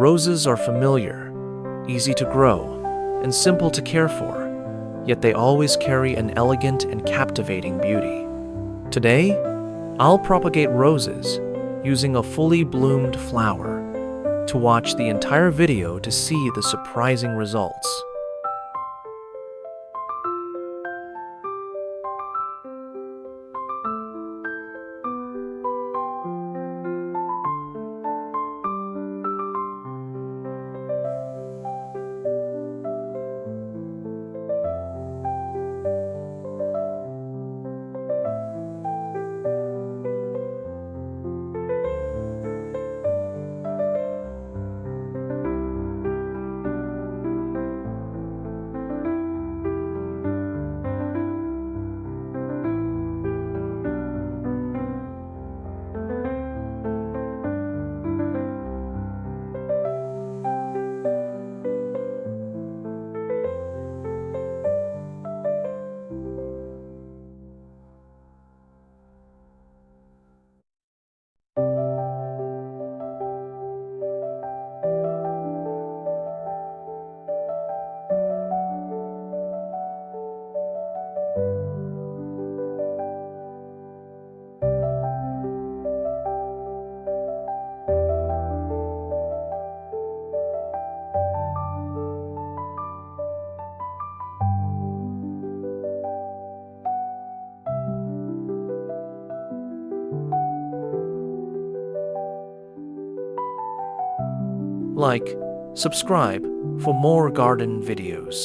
Roses are familiar, easy to grow, and simple to care for, yet they always carry an elegant and captivating beauty. Today, I'll propagate roses using a fully bloomed flower. To watch the entire video to see the surprising results. Like, subscribe for more garden videos.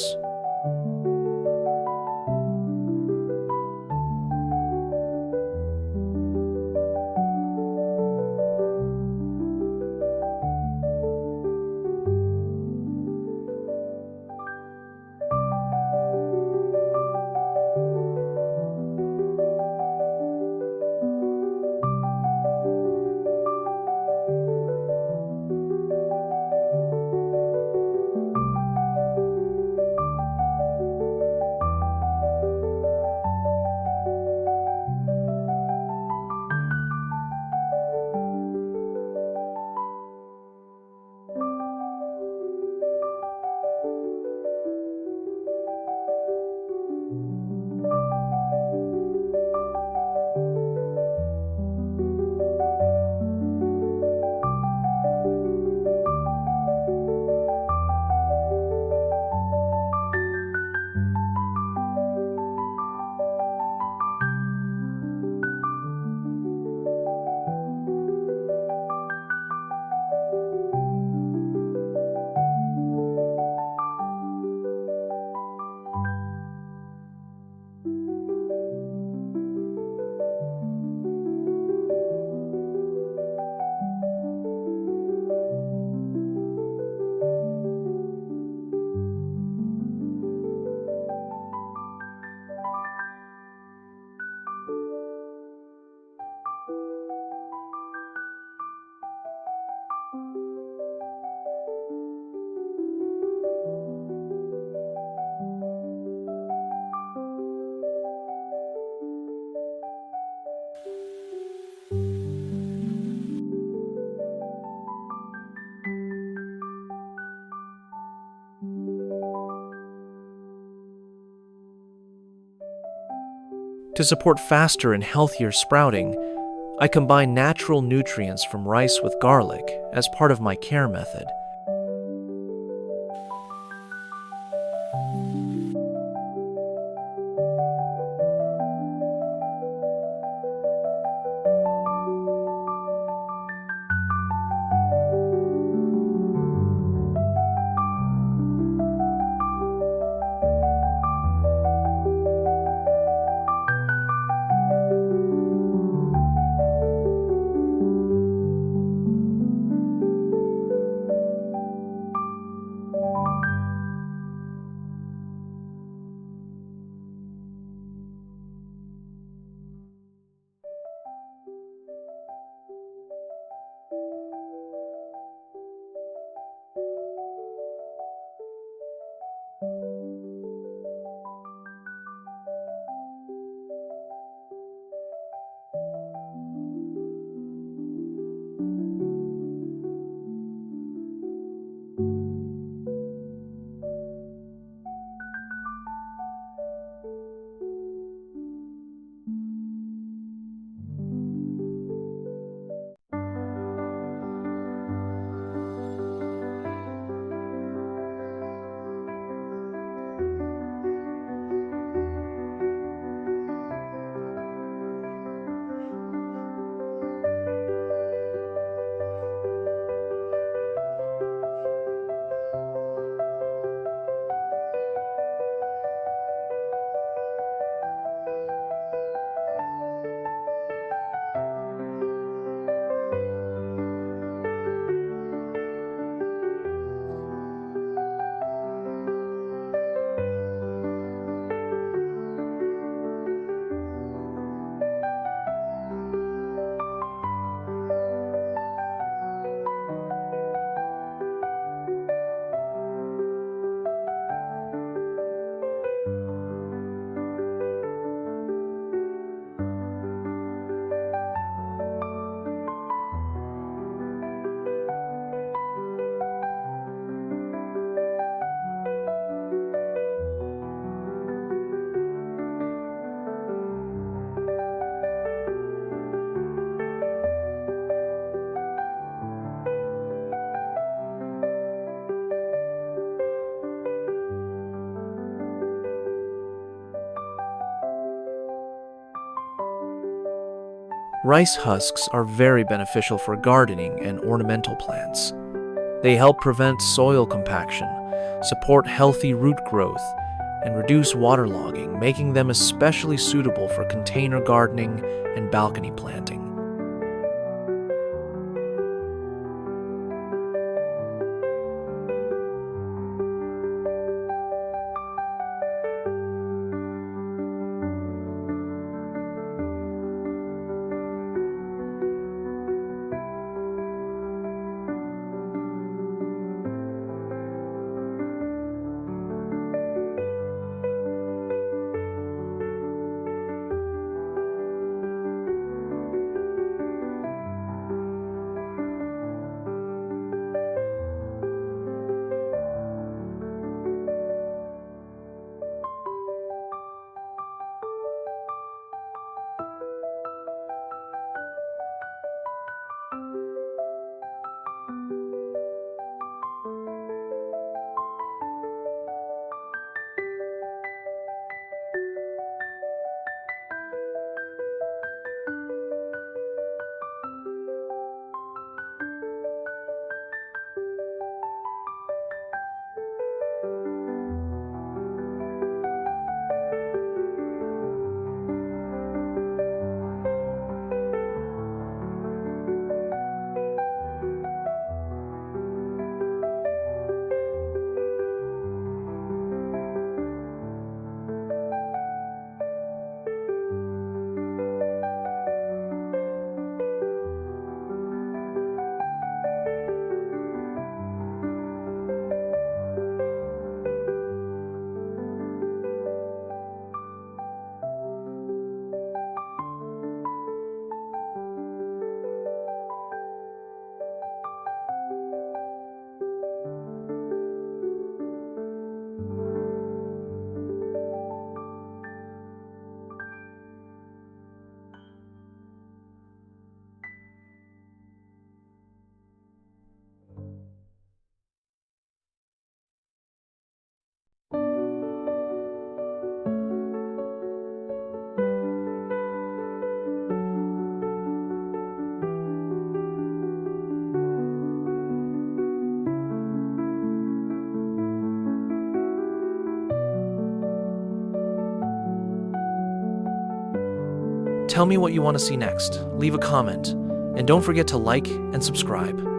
To support faster and healthier sprouting, I combine natural nutrients from rice with garlic as part of my care method. Rice husks are very beneficial for gardening and ornamental plants. They help prevent soil compaction, support healthy root growth, and reduce waterlogging, making them especially suitable for container gardening and balcony planting. Tell me what you want to see next, leave a comment, and don't forget to like and subscribe.